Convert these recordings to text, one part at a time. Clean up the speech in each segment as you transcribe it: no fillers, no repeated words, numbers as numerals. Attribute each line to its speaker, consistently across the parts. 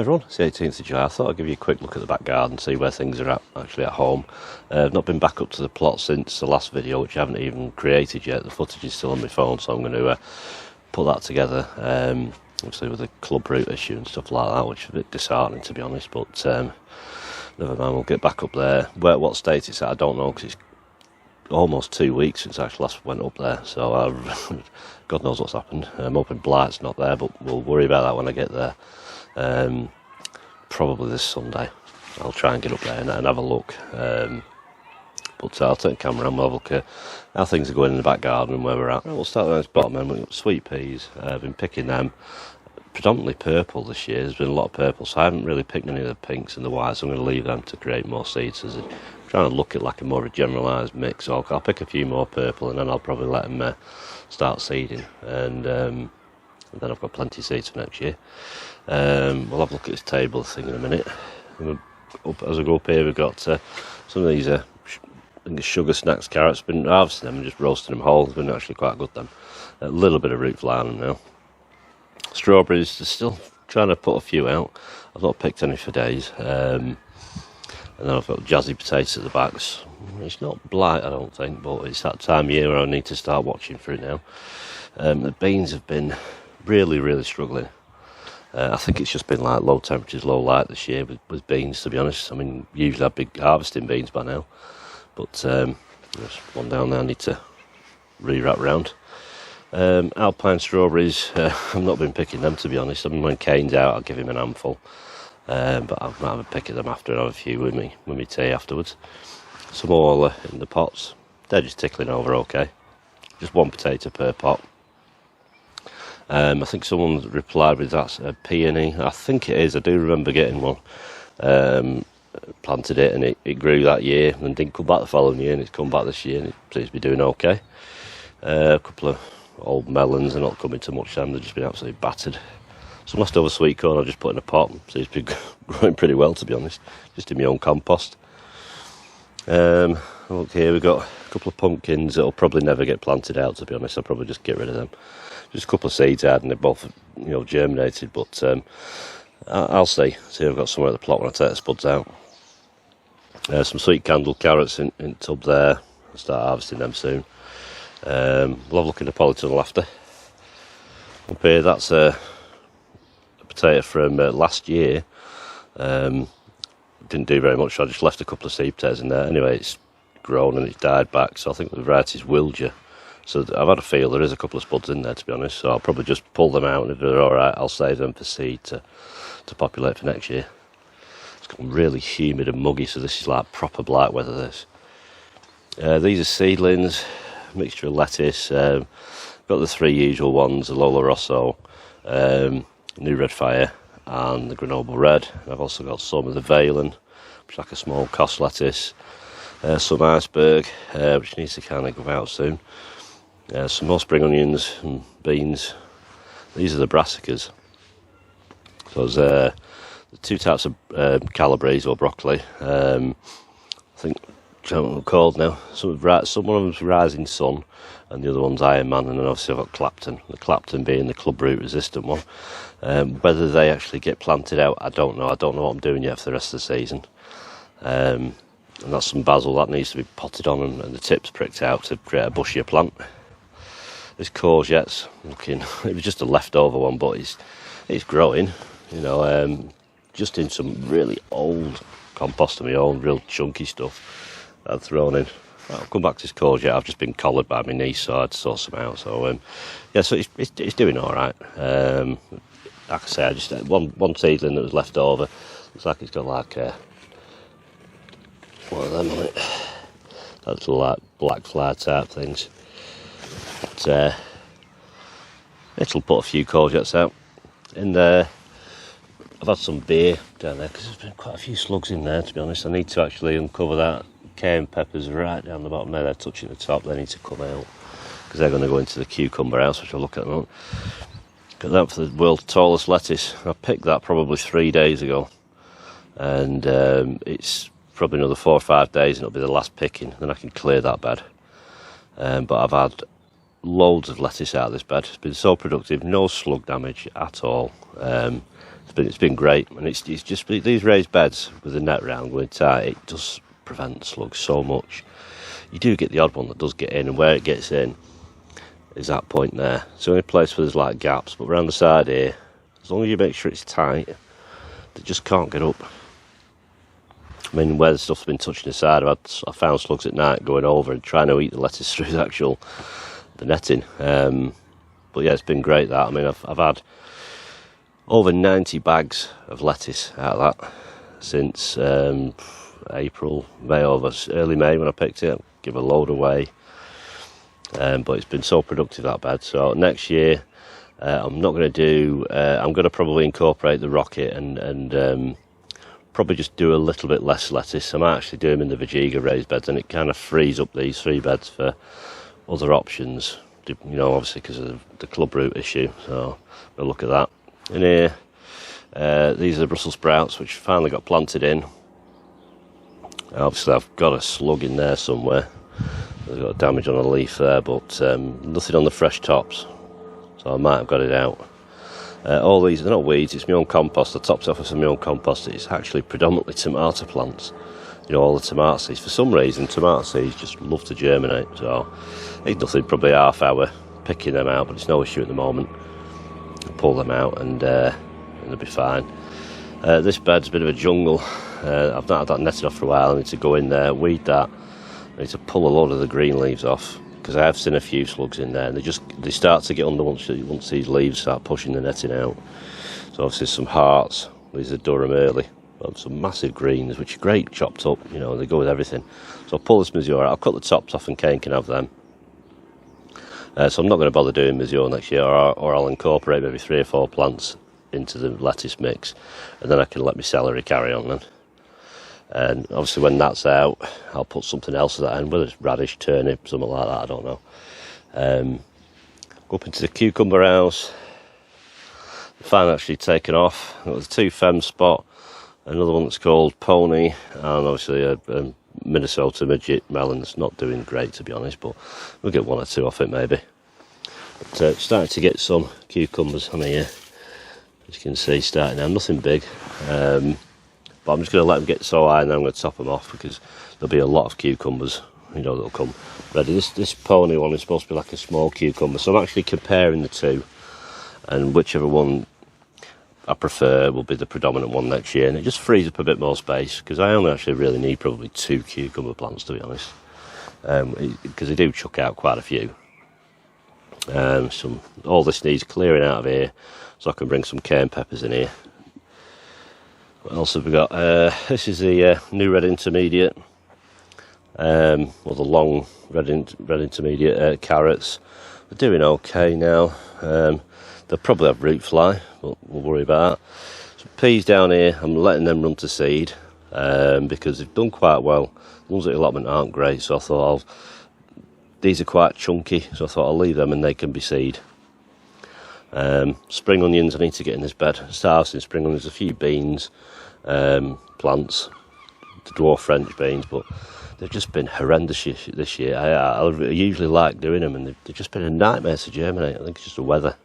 Speaker 1: everyone, it's the 18th of July. I thought I'd give you a quick look at the back garden, see where things are at actually at home. I've not been back up to the plot since the last video, which I haven't even created yet. The footage is still on my phone, so I'm going to put that together, obviously with the club route issue and stuff like that, which is a bit disheartening to be honest, but never mind, we'll get back up there. What state it's at I don't know, because it's almost 2 weeks since I actually last went up there, so God knows what's happened. I'm hoping Blight's not there, but we'll worry about that when I get there. Probably this Sunday I'll try and get up there and have a look, but I'll take the camera and we'll have a look at how things are going in the back garden and where we're at. Right, we'll start with this bottom end. We've got sweet peas. I've been picking them, predominantly purple this year. There's been a lot of purple, so I haven't really picked any of the pinks and the whites. So I'm going to leave them to create more seeds. So I'm trying to look at like a more of a generalised mix. So I'll pick a few more purple and then I'll probably let them start seeding, and then I've got plenty of seeds for next year. We'll have a look at this table thing in a minute. As I go up here, we've got some of these I think it's sugar snacks carrots. Been harvesting them and just roasting them whole. It's been actually quite good then. A little bit of root fly on them now. Strawberries, they're still trying to put a few out. I've not picked any for days. And then I've got jazzy potatoes at the back. It's not blight, I don't think, but it's that time of year where I need to start watching for it now. The beans have been really struggling. I think it's just been like low temperatures, low light this year with beans, to be honest. I mean, usually I've been harvesting beans by now, but there's one down there I need to re-wrap round. Alpine strawberries, I've not been picking them, to be honest. I mean, when Kane's out, I'll give him an handful, but I might have a pick of them after and have a few with me tea afterwards. Some more in the pots. They're just tickling over okay. Just one potato per pot. I think someone replied with that's a peony. I think it is. I do remember getting one. Planted it and it grew that year and didn't come back the following year, and it's come back this year and it seems to be doing okay. A couple of old melons are not coming to much time. They've just been absolutely battered. Some leftover sweet corn I've just put in a pot. Seems to be growing pretty well, to be honest. Just in my own compost. Look here, we've got a couple of pumpkins that'll probably never get planted out, to be honest. I'll probably just get rid of them. Just a couple of seeds I had and they're both, germinated, but I'll see. I've got somewhere at the plot when I take the spuds out. Some sweet candle carrots in tub there. I'll start harvesting them soon. We'll have a look in the polytunnel after. Up here, that's a potato from last year. Didn't do very much, so I just left a couple of seed potatoes in there. Anyway, it's grown and it's died back, so I think the variety is Wilger. So I've had a feel there is a couple of spuds in there, to be honest, so I'll probably just pull them out, and if they're alright, I'll save them for seed to populate for next year. It's gotten really humid and muggy, so this is like proper blight weather, this. These are seedlings, mixture of lettuce. Got the three usual ones, the Lola Rosso, New Red Fire, and the Grenoble Red. I've also got some of the Valen, which is like a small cost lettuce, some iceberg, which needs to kind of go out soon. Some more spring onions and beans. These are the brassicas. So there's the two types of calabrese or broccoli. I think, I don't know what they're called now. Some one of them's Rising Sun and the other one's Iron Man, and then obviously I've got Clapton. The Clapton being the club root resistant one. Whether they actually get planted out, I don't know. I don't know what I'm doing yet for the rest of the season. And that's some basil that needs to be potted on and the tips pricked out to create a bushier plant. This courgette's looking, it was just a leftover one, but it's growing, just in some really old compost of my own, real chunky stuff that I've thrown in. I'll come back to this courgette. I've just been collared by my niece, so I had to sort some out. So so it's doing all right. Like I say, I just had one seedling that was left over. Looks like it's got like one of them on it. That's like black fly type things. But it'll put a few courgettes out. In there, I've had some beer down there because there's been quite a few slugs in there, to be honest. I need to actually uncover that. Cayenne peppers right down the bottom there, they're touching the top. They need to come out because they're going to go into the cucumber house, which I'll look at in a moment. Got that for the world's tallest lettuce. I picked that probably 3 days ago, and it's probably another 4 or 5 days and it'll be the last picking, then I can clear that bed. But I've had loads of lettuce out of this bed. It's been so productive, no slug damage at all. It's been great, and it's just these raised beds with the net round going tight. It does prevent slugs so much. You do get the odd one that does get in, and where it gets in is that point there. It's the only place where there's like gaps, but around the side here, as long as you make sure it's tight, they just can't get up. I mean, where the stuff's been touching the side, I found slugs at night going over and trying to eat the lettuce through the netting. But yeah, it's been great that. I mean, I've had over 90 bags of lettuce out of that since April, May, over early May when I picked it. Give a load away. But it's been so productive, that bed. So next year, I'm not going to do. I'm going to probably incorporate the rocket and probably just do a little bit less lettuce. I might actually do them in the Vajiga raised beds, and it kind of frees up these 3 beds for other options. You know, obviously because of the club root issue. So we'll look at that. In here, these are the Brussels sprouts, which finally got planted in. Obviously, I've got a slug in there somewhere. There's got damage on a leaf there, but nothing on the fresh tops, so I might have got it out. All these, they're not weeds, it's my own compost. The tops off of some of my own compost. It's actually predominantly tomato plants. You know, all the tomato seeds. For some reason, tomato seeds just love to germinate, so it's nothing, probably half hour picking them out, but it's no issue at the moment. Pull them out and they'll be fine. This bed's a bit of a jungle. I've not had that netted off for a while. I need to go in there, weed that. I need to pull a load of the green leaves off, because I have seen a few slugs in there, and they start to get under once these leaves start pushing the netting out. So obviously some hearts, these are Durham early, but some massive greens, which are great chopped up, you know, they go with everything. So I'll pull this Missouri out, I'll cut the tops off and Kane can have them. So I'm not going to bother doing Missouri next year, or I'll incorporate maybe 3 or 4 plants into the lettuce mix, and then I can let my celery carry on then. And obviously when that's out, I'll put something else at that end, whether it's radish, turnip, something like that, I don't know. Go up into the cucumber house. The fan actually taken off. It was a 2 fem spot, another one that's called Pony, and obviously a Minnesota midget melon that's not doing great, to be honest, but we'll get 1 or 2 off it maybe. But starting to get some cucumbers on here, as you can see, starting now. Nothing big. But I'm just going to let them get so high, and then I'm going to top them off, because there'll be a lot of cucumbers, you know, that'll come ready. This Pony one is supposed to be like a small cucumber, so I'm actually comparing the 2, and whichever one I prefer will be the predominant one next year, and it just frees up a bit more space, because I only actually really need probably 2 cucumber plants, to be honest, because they do chuck out quite a few. All this needs clearing out of here, so I can bring some cayenne peppers in here. What else have we got? This is the new red intermediate, or the long red intermediate carrots. They're doing okay now. They'll probably have root fly, but we'll worry about that. Some peas down here, I'm letting them run to seed, because they've done quite well. The ones at Allotment aren't great, so I thought these are quite chunky, so I thought I'll leave them and they can be seed. Spring onions, I need to get in this bed. Start in spring onions, a few beans, plants, the dwarf French beans, but they've just been horrendous this year. I usually like doing them, and they've just been a nightmare to germinate. I think it's just the weather.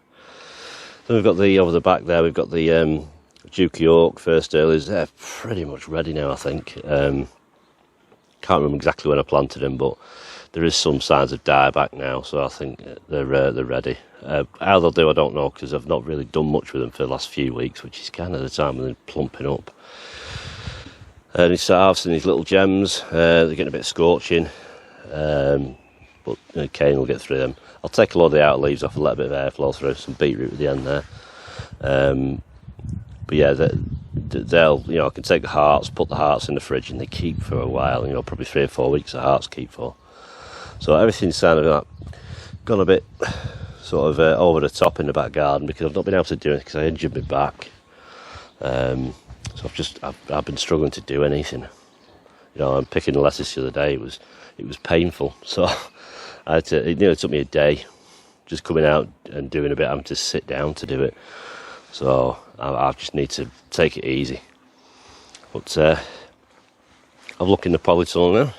Speaker 1: Then we've got over the back there, we've got the Duke York first earlies. They're pretty much ready now, I think. Can't remember exactly when I planted them, but there is some signs of dieback now, so I think they're ready. How they'll do, I don't know, because I've not really done much with them for the last few weeks, which is kind of the time when they're plumping up. And you start harvesting these little gems. They're getting a bit scorching, but Kane will get through them. I'll take a lot of the outer leaves off and let a bit of airflow through. Some beetroot at the end there. But yeah, they'll, you know, I can take the hearts, put the hearts in the fridge, and they keep for a while. You know, probably 3 or 4 weeks the hearts keep for. So everything's kind of like gone a bit sort of over the top in the back garden, because I've not been able to do it because I injured my back. So I've been struggling to do anything. You know, I'm picking the lettuce the other day. It was painful. So it nearly took me a day just coming out and doing a bit. Having to sit down to do it. So I just need to take it easy. But I've looked in the polytunnel now,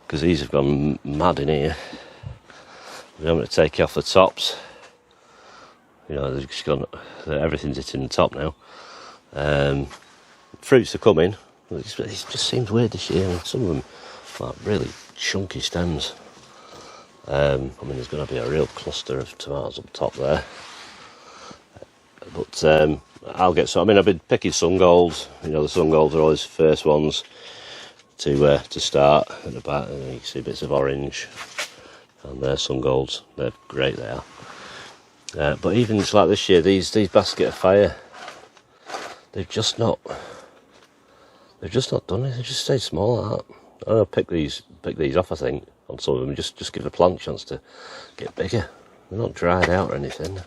Speaker 1: because these have gone mad in here. I'm going to take off the tops. You know, they've just gone, everything's hitting the top now. Fruits are coming. It just seems weird this year. I mean, some of them like really chunky stems. I mean, there's going to be a real cluster of tomatoes up top there. But I'll get some. I mean, I've been picking sun golds. You know, the sun golds are always the first ones to start at the back. And you can see bits of orange, and they're sun golds. They're great. They are. But even just like this year, these basket of fire, they've just not done it. They just stayed small like that. I'll pick these off, I think, on some of them. Just give the plant a chance to get bigger. They're not dried out or anything.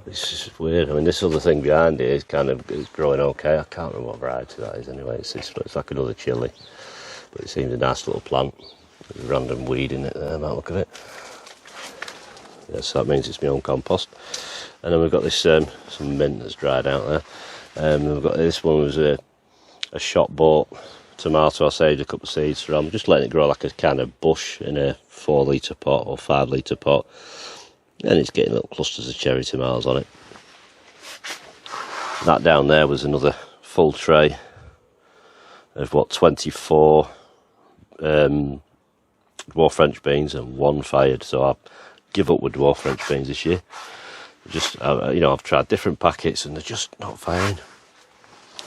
Speaker 1: It's just weird. I mean, this other thing behind it is it's growing okay. I can't remember what variety that is anyway. It's like another chilli, but it seems a nice little plant. There's a random weed in it there, might look at it. Yes, that means it's my own compost. And then we've got this some mint that's dried out there. We've got this one was a shop bought tomato. I saved a couple of seeds from. Just letting it grow like a kind of bush in a 4 litre pot or 5 litre pot. And it's getting little clusters of cherry tomatoes on it. That down there was another full tray of 24 dwarf French beans and 1 fired. So I give up with dwarf French beans this year. Just I've tried different packets and they're just not firing.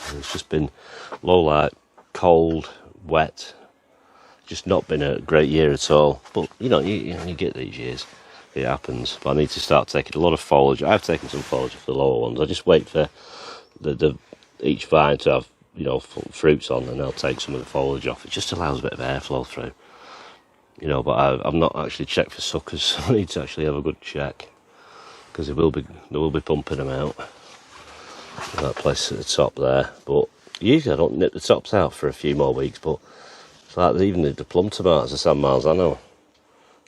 Speaker 1: And it's just been low light, cold, wet. Just not been a great year at all. But you get these years. It happens, but I need to start taking a lot of foliage. I've taken some foliage for the lower ones. I just wait for each vine to have fruits on, and I'll take some of the foliage off. It just allows a bit of airflow through, But I've not actually checked for suckers. I need to actually have a good check because they will be pumping them out. That place at the top there, but usually I don't nip the tops out for a few more weeks. But it's like even the plum tomatoes, the San Marzano.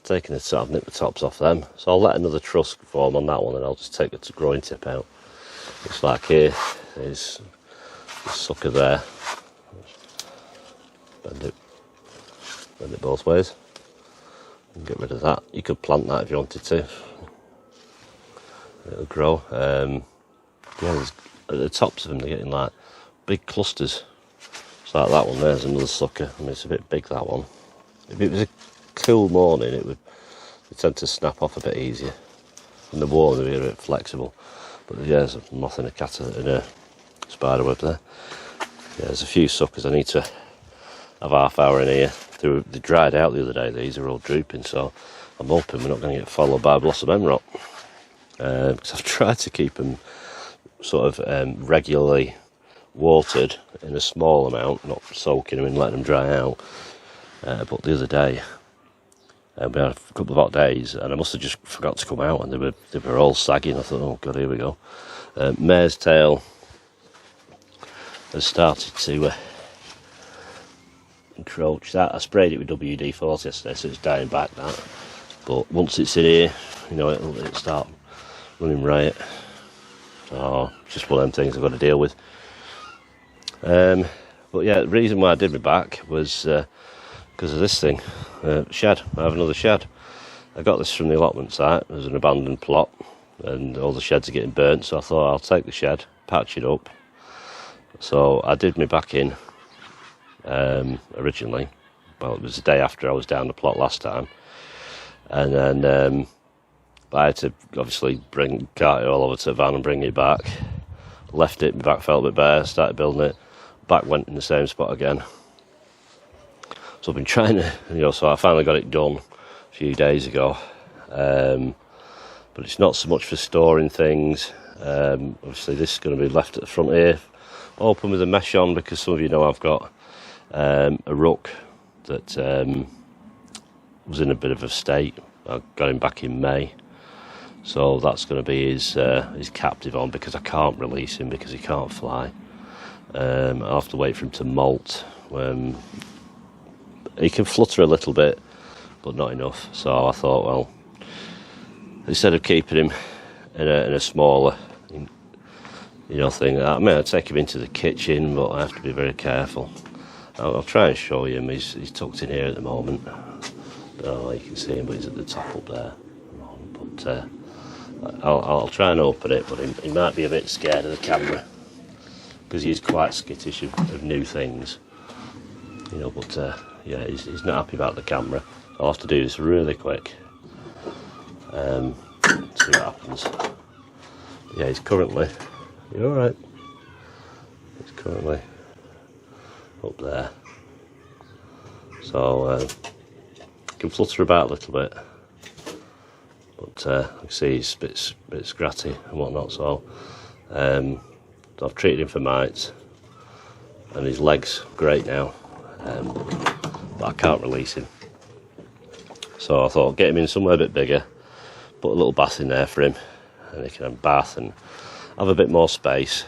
Speaker 1: Taking nip the tops off them, so I'll let another truss form on that one, and I'll just take the growing tip out. Looks like here is the sucker there. Bend it both ways, and get rid of that. You could plant that if you wanted to. It'll grow. At the tops of them, they're getting like big clusters. It's like that one. There's another sucker. I mean, it's a bit big, that one. If it was a cool morning, it tend to snap off a bit easier. In the warm, it'd be a bit flexible. But yeah, there's a moth and a cat and a spider web there. Yeah, there's a few suckers. I need to have half hour in here. They dried out the other day. These are all drooping, so I'm hoping we're not going to get followed by blossom emerald. Because I've tried to keep them sort of regularly watered in a small amount, not soaking them and letting them dry out. But the other day, we had a couple of hot days, and I must have just forgot to come out, and they were all sagging. I thought, oh god, here we go. Mare's tail has started to encroach. That I sprayed it with WD-40 yesterday, so it's dying back. That, but once it's in here, it'll start running riot. So just one of them things I've got to deal with. But yeah, the reason why I did my back was because of this thing, shed. I have another shed. I got this from the allotment site. There's an abandoned plot and all the sheds are getting burnt, so I thought I'll take the shed, patch it up. So I did my back in originally. Well, it was the day after I was down the plot last time, and then I had to obviously cart it all over to the van and bring it back. Left it, my back felt a bit better, started building it, back went in the same spot again. So I've been trying to, so I finally got it done a few days ago. But it's not so much for storing things. Obviously this is going to be left at the front here, open with a mesh on, because some of you know I've got a rook that was in a bit of a state. I got him back in May. So that's going to be his captive on, because I can't release him because he can't fly. I'll have to wait for him to molt. He can flutter a little bit, but not enough. So I thought, well, instead of keeping him in a smaller, thing, I mean, I'd take him into the kitchen, but I have to be very careful. I'll try and show you him. He's tucked in here at the moment. I don't know if you can see him, but he's at the top up there. But I'll try and open it, but he might be a bit scared of the camera because he's quite skittish of new things, you know. But yeah, he's not happy about the camera. I'll have to do this really quick. See what happens. Yeah, he's currently. You all right? He's currently up there, so he can flutter about a little bit. But I can see he's a bit scratty and whatnot, so I've treated him for mites, and his leg's great now, but I can't release him. So I thought I'd get him in somewhere a bit bigger, put a little bath in there for him, and he can have a bath and have a bit more space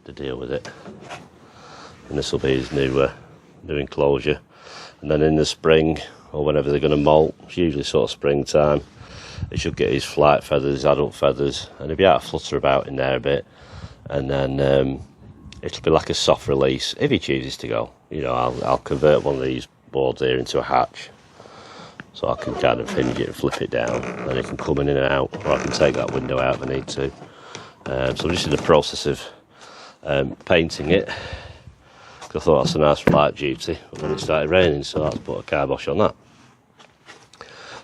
Speaker 1: to deal with it. And this will be his new enclosure. And then in the spring, or whenever they're going to molt, it's usually sort of springtime, he should get his flight feathers, his adult feathers, and he'll be able to flutter about in there a bit. And then it'll be like a soft release if he chooses to go. You know, I'll convert one of these boards here into a hatch, so I can kind of hinge it and flip it down, and it can come in and out, or I can take that window out if I need to. So I'm just in the process of painting it. I thought that's a nice flight duty, but then it started raining, so I had to put a kibosh on that.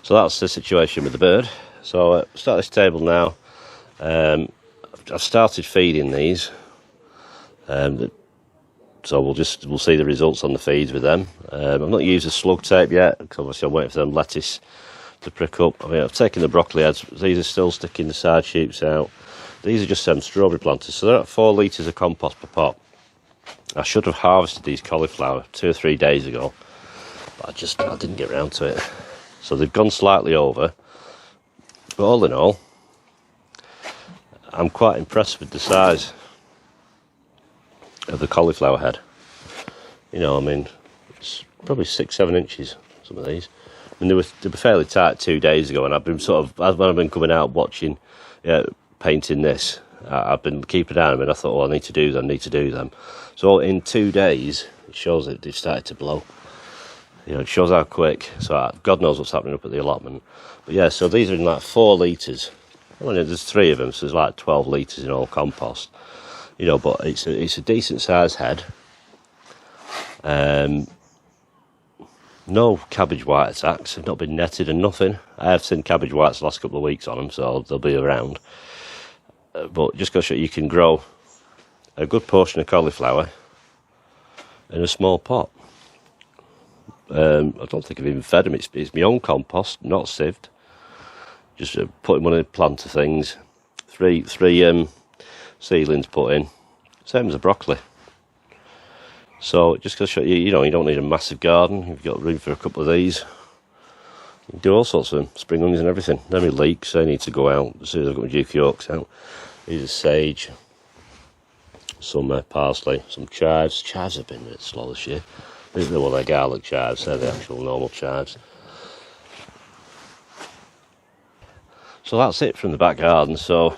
Speaker 1: So that's the situation with the bird. So start this table now. I've started feeding these, so we'll see the results on the feeds with them. I've not used the slug tape yet, because obviously I'm waiting for them lettuce to prick up. I mean, I've taken the broccoli heads. These are still sticking the side shoots out. These are just some strawberry planters, so they're at 4 litres of compost per pot. I should have harvested these cauliflower 2 or 3 days ago, but I didn't get around to it. So they've gone slightly over, but all in all, I'm quite impressed with the size of the cauliflower head. You know, I mean, it's probably 6-7 inches, some of these. I mean, they were fairly tight 2 days ago, and I've been when I've been coming out watching, painting this, I've been keeping an eye on them, and I thought, oh, I need to do them. So in 2 days, it shows that they've started to blow. You know, it shows how quick. So God knows what's happening up at the allotment. But yeah, so these are in like 4 litres. Well, there's 3 of them, so there's like 12 litres in all compost. You know, but it's a decent sized head. No cabbage white attacks. They've not been netted and nothing. I have seen cabbage whites the last couple of weeks on them, so they'll be around. But just goes to show you can grow a good portion of cauliflower in a small pot. I don't think I've even fed them. It's my own compost, not sieved. Just putting one of the planter things. Three seedlings put in. Same as the broccoli. So just goes to show you, you know, you don't need a massive garden. You've got room for a couple of these. You can do all sorts of them, spring onions and everything. Then my leeks, they need to go out as soon as I've got my Duke Yorks out. These are sage, some parsley, some chives. Chives have been a bit slow this year. These are they're garlic chives, they're the actual normal chives. So that's it from the back garden. So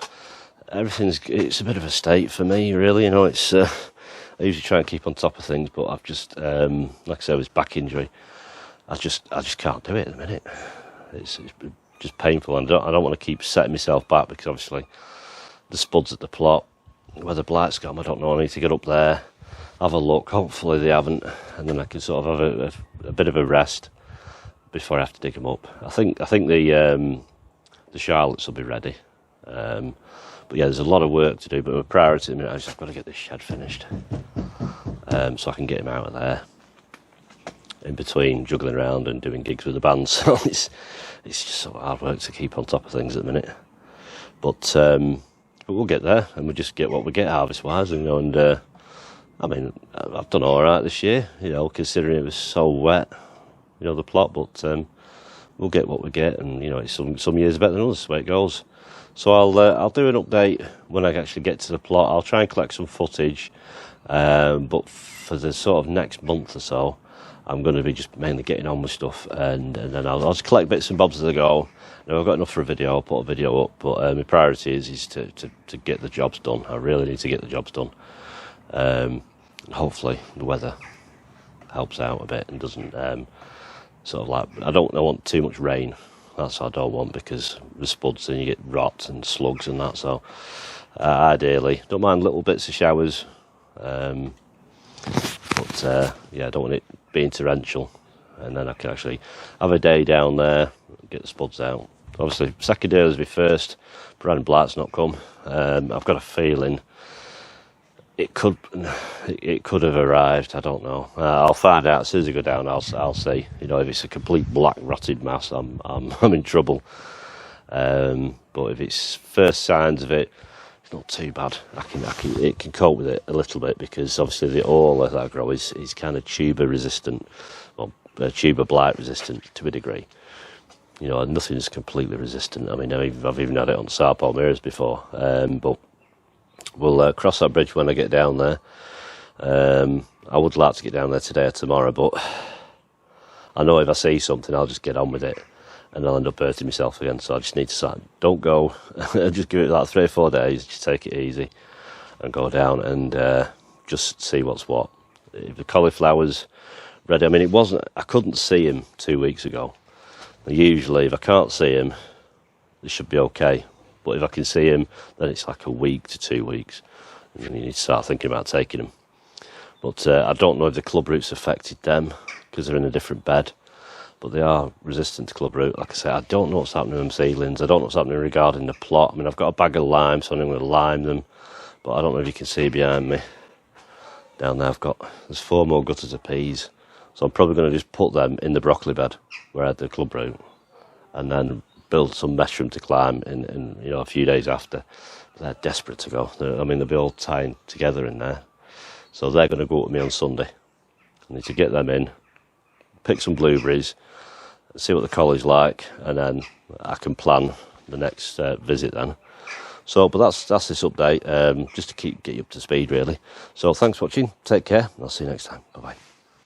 Speaker 1: it's a bit of a state for me, really. You know, it's I usually try and keep on top of things, but I've just like I said, with back injury, I just can't do it at the minute. It's just painful, and I don't want to keep setting myself back, because obviously the spuds at the plot, where the blight's gone, I don't know. I need to get up there, have a look. Hopefully they haven't, and then I can sort of have a bit of a rest before I have to dig them up. I think the Charlottes will be ready. But yeah, there's a lot of work to do, but my priority at the minute is I've got to get this shed finished, so I can get him out of there in between juggling around and doing gigs with the band. So it's just so hard work to keep on top of things at the minute. But we'll get there, and we'll just get what we get harvest-wise, you know. And I mean, I've done all right this year, you know, considering it was so wet, you know, the plot. But we'll get what we get, and you know, it's some years better than others, the way it goes. So I'll do an update when I actually get to the plot. I'll try and collect some footage, but for the sort of next month or so, I'm going to be just mainly getting on with stuff, and then I'll just collect bits and bobs as I go. Now, I've got enough for a video, I'll put a video up, but my priority is to get the jobs done. I really need to get the jobs done. Hopefully the weather helps out a bit and doesn't sort of like, I don't want too much rain That's what I don't want, because with spuds then you get rot and slugs and that. So ideally, don't mind little bits of showers, but yeah, I don't want it being torrential. And then I can actually have a day down there, get the spuds out. Obviously, second day is my first. Brand Blight's not come. I've got a feeling it could have arrived. I don't know. I'll find out as soon as I go down. I'll see. You know, if it's a complete black rotted mass, I'm in trouble. But if it's first signs of it, it's not too bad. It can cope with it a little bit, because obviously the Orla that I grow is kind of tuber resistant, or tuber blight resistant to a degree. You know, nothing's completely resistant. I mean, I've even had it on sour palmeiras before, but we'll cross that bridge when I get down there. I would like to get down there today or tomorrow, but I know if I see something, I'll just get on with it, and I'll end up hurting myself again. So I just need to don't go, just give it like 3 or 4 days, just take it easy, and go down and just see what's what. If the cauliflower's ready, I mean, I couldn't see him 2 weeks ago. Usually, if I can't see him, it should be okay. But if I can see him, then it's like a week to 2 weeks, and then you need to start thinking about taking him. But I don't know if the club roots affected them, because they're in a different bed. But they are resistant to club root. Like I say, I don't know what's happening with them seedlings. I don't know what's happening regarding the plot. I mean, I've got a bag of lime, so I'm going to lime them. But I don't know if you can see behind me. Down there, there's 4 more gutters of peas. So I'm probably going to just put them in the broccoli bed where I had the club root, and then build some mesh room to climb in a few days after. They're desperate to go. They'll be all tying together in there. So they're going to go up with me on Sunday. I need to get them in, pick some blueberries, see what the collie's like, and then I can plan the next visit then. So, but that's this update, just to get you up to speed really. So thanks for watching, take care, and I'll see you next time. Bye bye.